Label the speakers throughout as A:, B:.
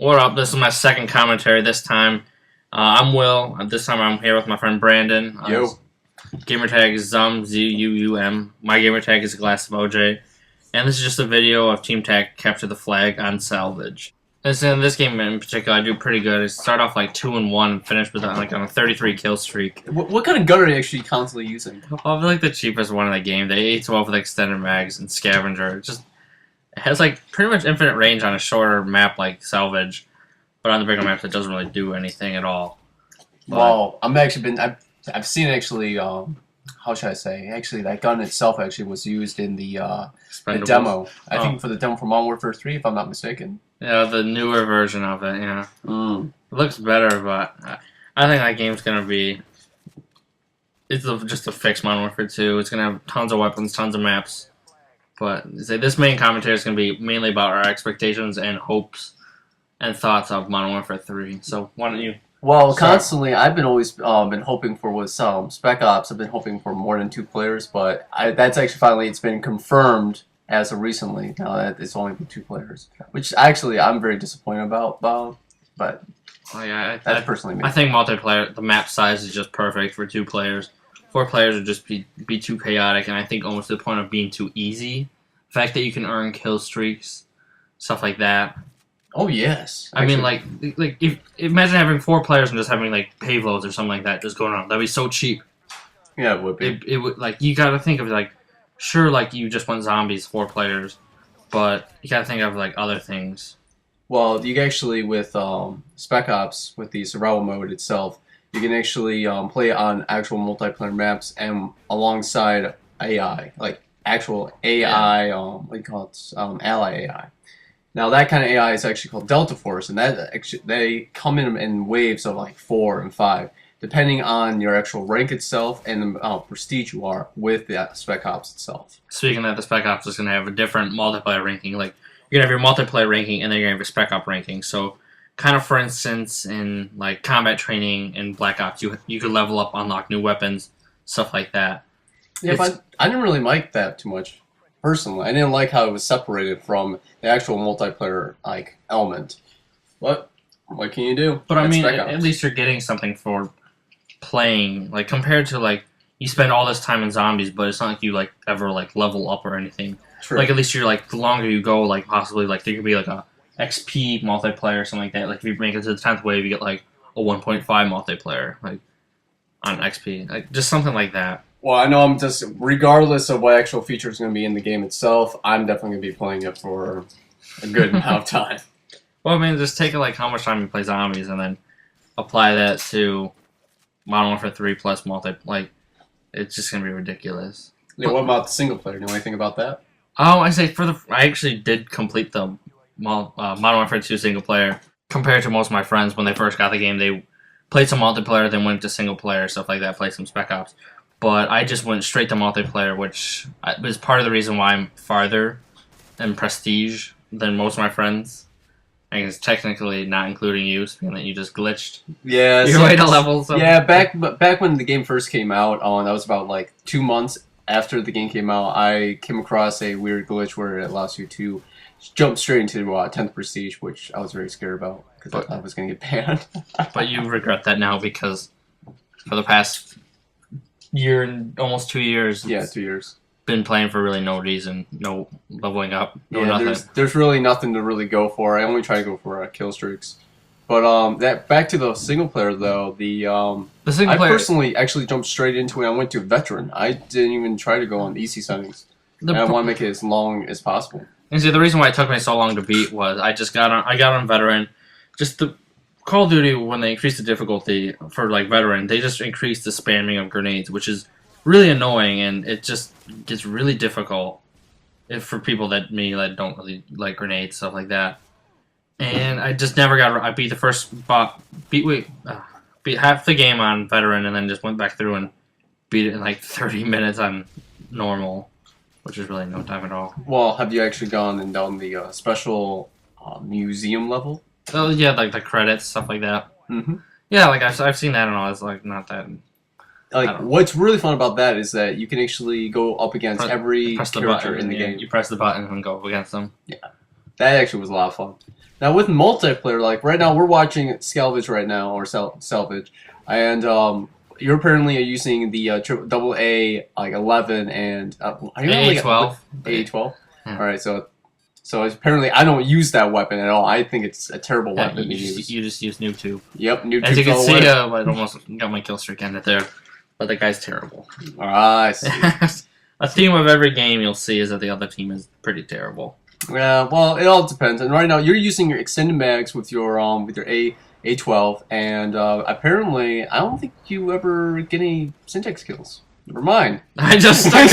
A: What up? This is my second commentary this time. I'm Will. This time I'm here with my friend Brandon.
B: Yo.
A: Gamertag is Zum, Z-U-U-M. My gamertag is Glass of OJ. And this is just a video of Team Tech capture the flag on salvage. In this game in particular, I do pretty good. I start off like 2-1 and finish with like on a 33 kill streak.
B: What kind of gun are you actually constantly using?
A: I feel like the cheapest one in the game. They 8-12 with extended mags and scavenger. It has like pretty much infinite range on a shorter map like salvage, but on the bigger maps it doesn't really do anything at all.
B: Well, I've seen actually. How should I say? Actually, that gun itself actually was used in the demo. I think for the demo for Modern Warfare 3, if I'm not mistaken.
A: Yeah, the newer version of it. Yeah,
B: it
A: looks better, but I think that game's gonna be. It's just a fixed Modern Warfare 2. It's gonna have tons of weapons, tons of maps. But this main commentary is going to be mainly about our expectations and hopes and thoughts of Modern Warfare 3. So why don't you?
B: Well, constantly, I've been always been hoping for with Spec Ops. I've been hoping for more than 2 players, but that's actually finally it's been confirmed as of recently. Now that it's only been 2 players, which actually I'm very disappointed about. But that's personally me.
A: I think multiplayer, the map size is just perfect for 2 players. 4 players would just be too chaotic, and I think almost to the point of being too easy. The fact that you can earn kill streaks, stuff like that.
B: Oh yes.
A: I mean, like if imagine having 4 players and just having like payloads or something like that just going on. That'd be so cheap.
B: Yeah, it would be.
A: It would like you gotta think of like, sure, like you just want zombies 4 players, but you gotta think of like other things.
B: Well, you can actually with Spec Ops with the survival mode itself. You can actually play on actual multiplayer maps and alongside AI, like actual AI, what do you call it, ally AI. Now that kind of AI is actually called Delta Force, and that actually, they come in waves of like 4 and 5, depending on your actual rank itself and the prestige you are with the Spec Ops itself.
A: Speaking of the Spec Ops, is going to have a different multiplayer ranking. Like you're going to have your multiplayer ranking, and then you're going to have your Spec Ops ranking. So. Kind of, for instance, in like combat training in Black Ops, you could level up, unlock new weapons, stuff like that.
B: Yeah, but I didn't really like that too much, personally. I didn't like how it was separated from the actual multiplayer like element. What can you do?
A: But I mean, at least you're getting something for playing. Like compared to like you spend all this time in zombies, but it's not like you like ever like level up or anything.
B: True.
A: Like at least you're like the longer you go, like possibly like there could be like a XP multiplayer or something like that. Like if you make it to the 10th wave, you get like a 1.5 multiplayer, like on XP, like just something like that.
B: Well, I know I'm just regardless of what actual feature is going to be in the game itself, I'm definitely going to be playing it for a good amount of time.
A: Well, I mean, just take like how much time you play zombies and then apply that to Modern Warfare 3 plus multi. Like it's just gonna be ridiculous.
B: Yeah, what about the single player? Do you know anything about that?
A: Oh, I actually did complete the Modern Warfare 2 single player. Compared to most of my friends, when they first got the game, they played some multiplayer, then went to single player, stuff like that, played some Spec Ops. But I just went straight to multiplayer, which is part of the reason why I'm farther in prestige than most of my friends. I guess technically not including you, speaking that you just glitched.
B: Yeah,
A: your way to level. So.
B: Yeah, back when the game first came out, that was about like 2 months after the game came out. I came across a weird glitch where it allows you to jump straight into 10th prestige, which I was very scared about because I thought I was going to get banned.
A: But you regret that now because for the past year and almost 2 years,
B: 2 years,
A: been playing for really no reason, no leveling up, no nothing.
B: There's really nothing to really go for. I only try to go for kill streaks. But back to the single player though, the single player, I personally actually jumped straight into it. I went to veteran. I didn't even try to go on easy settings. I want to make it as long as possible.
A: And see, the reason why it took me so long to beat was I got on veteran. Just the Call of Duty, when they increased the difficulty for like veteran, they just increased the spamming of grenades, which is really annoying, and it just gets really difficult for people that don't really like grenades, stuff like that. And I just never got. I beat the first beat half the game on veteran, and then just went back through and beat it in like 30 minutes on normal. Which is really no time at all.
B: Well, have you actually gone and done the special museum level?
A: Oh yeah, like the credits, stuff like that.
B: Mm-hmm.
A: Yeah, like I've seen that and all. It's like not that.
B: Like what's really fun about that is that you can actually go up against every character in the game.
A: You press the button and go up against them.
B: Yeah, That actually was a lot of fun. Now with multiplayer, like right now we're watching Salvage right now, or Salvage, and you're apparently using the double A like 11 and are you really
A: A12.
B: A12?
A: Yeah.
B: All right, so apparently I don't use that weapon at all. I think it's a terrible weapon to use.
A: You just use noob tube.
B: Yep, noob tube.
A: As you can see, I almost got my kill streak ended there, but the guy's terrible.
B: I see.
A: A theme of every game you'll see is that the other team is pretty terrible.
B: Yeah, well, it all depends. And right now, you're using your extended mags with your A12, and apparently, I don't think you ever get any syntax kills. Never mind.
A: I just stuck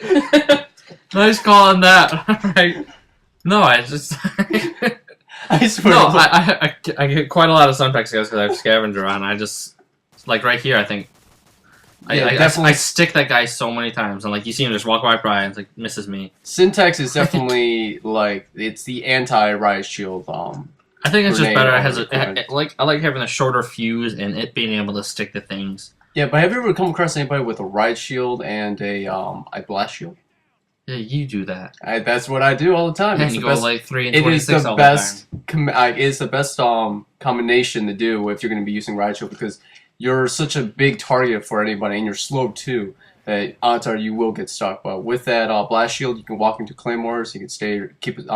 A: a nice call on that. Right? No, I just.
B: I swear.
A: No, I get quite a lot of syntax kills because I have scavenger on. I just like right here. I think.
B: Yeah,
A: I stick that guy so many times, and like you see him just walk by and it's like misses me.
B: Syntax is definitely like it's the anti-riot shield.
A: I think it's just better. It has I like having a shorter fuse and it being able to stick to things.
B: Yeah, but have you ever come across anybody with a riot shield and a blast shield?
A: Yeah, you do that.
B: That's what I do all the time.
A: And you go like 3 and 26 all the time.
B: It is the best combination to do if you're going to be using riot shield because you're such a big target for anybody, and you're slow too, that odds are you will get stuck. But with that blast shield, you can walk into claymores, you can keep it,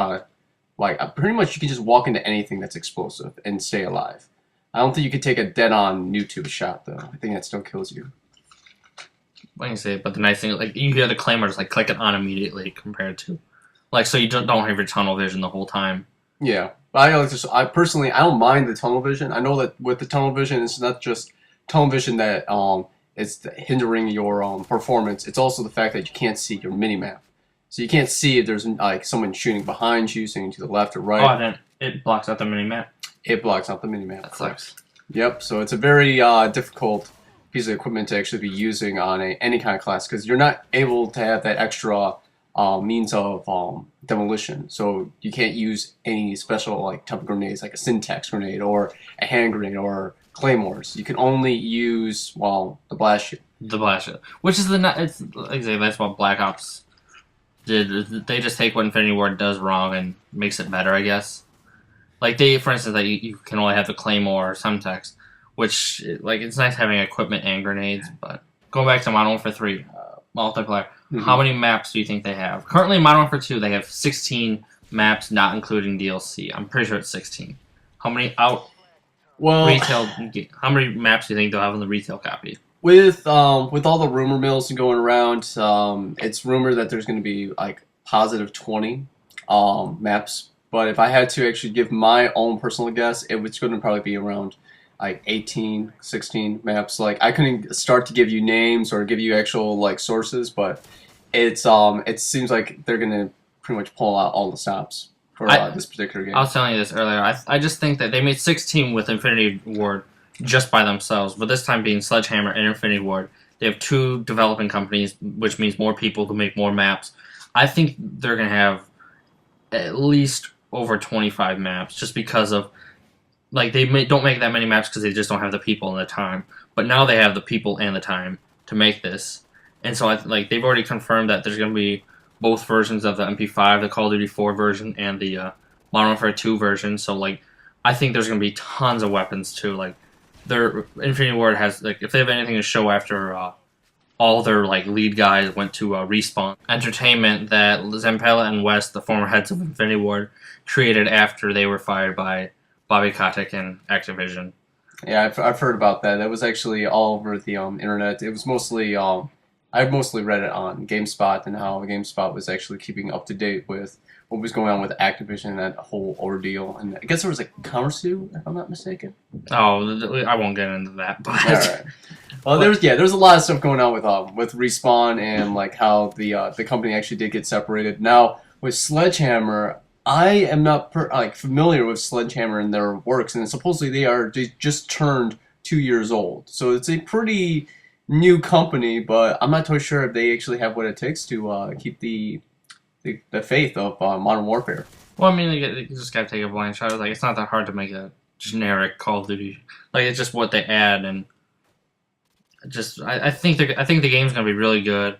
B: pretty much you can just walk into anything that's explosive and stay alive. I don't think you could take a dead-on noob tube shot, though. I think that still kills you.
A: Like you say, but the nice thing, like you hear the claymores, like click it on immediately compared to, like so you don't have your tunnel vision the whole time.
B: Yeah, but I personally I don't mind the tunnel vision. I know that with the tunnel vision, it's not just tunnel vision that is hindering your performance. It's also the fact that you can't see your minimap. So you can't see if there's like someone shooting behind you, shooting to the left or right.
A: Oh, then it blocks out the minimap.
B: It blocks out the minimap.
A: That sucks.
B: Yep. So it's a very difficult piece of equipment to actually be using on any kind of class because you're not able to have that extra means of demolition. So you can't use any special like type of grenades, like a syntax grenade or a hand grenade or claymores. You can only use the blast shield.
A: The blast shield, which is it's exactly that's what Black Ops did. They just take what Infinity Ward does wrong and makes it better, I guess. Like for instance, that you can only have the claymore or syntax, which like it's nice having equipment and grenades. But going back to Modern Warfare 3 multiplayer, how many maps do you think they have? Currently, in Modern Warfare 2, they have 16 maps, not including DLC. I'm pretty sure it's 16. How many retail? How many maps do you think they'll have in the retail copy?
B: With all the rumor mills going around, it's rumored that there's going to be like positive 20 maps. But if I had to actually give my own personal guess, it's going to probably be around like 18, 16 maps. Like I couldn't start to give you names or give you actual like sources, but it seems like they're going to pretty much pull out all the stops for this particular game.
A: I was telling you this earlier. I just think that they made 16 with Infinity Ward just by themselves, but this time being Sledgehammer and Infinity Ward, they have 2 developing companies, which means more people who make more maps. I think they're going to have at least over 25 maps just because of like don't make that many maps because they just don't have the people and the time. But now they have the people and the time to make this, and so they've already confirmed that there's going to be both versions of the MP5, the Call of Duty 4 version, and the Modern Warfare 2 version. So like, I think there's going to be tons of weapons too. Like, their Infinity Ward has like if they have anything to show after all their like lead guys went to Respawn Entertainment that Zampella and West, the former heads of Infinity Ward, created after they were fired by Bobby Kotick and Activision.
B: Yeah, I've heard about that. That was actually all over the internet. It was mostly I've mostly read it on GameSpot and how GameSpot was actually keeping up to date with what was going on with Activision and that whole ordeal. And I guess there was a countersuit, if I'm not mistaken.
A: Oh, I won't get into that. But
B: all right. Well, there's a lot of stuff going on with Respawn and like how the company actually did get separated. Now with Sledgehammer, I am not familiar with Sledgehammer and their works, and supposedly they just turned 2 years old. So it's a pretty new company, but I'm not totally sure if they actually have what it takes to keep the faith of Modern Warfare.
A: Well, I mean, you just gotta take a blind shot. Like, it's not that hard to make a generic Call of Duty. Like, it's just what they add, and just I think the game's gonna be really good.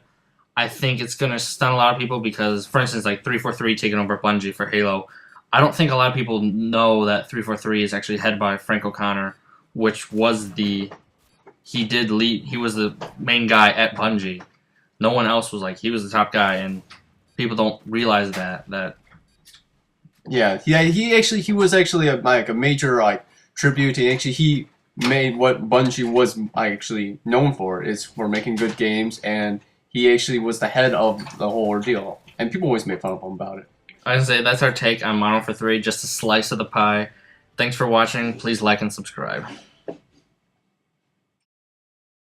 A: I think it's gonna stun a lot of people because, for instance, like 343 taking over Bungie for Halo. I don't think a lot of people know that 343 is actually head by Frank O'Connor, which was he did lead. He was the main guy at Bungie. No one else was like he was the top guy, and people don't realize that.
B: Yeah, he was actually a major like tribute. And actually, he made what Bungie was actually known for is for making good games, and he actually was the head of the whole ordeal. And people always make fun of him about it.
A: I can say that's our take on Modern Warfare 3, just a slice of the pie. Thanks for watching. Please like and subscribe.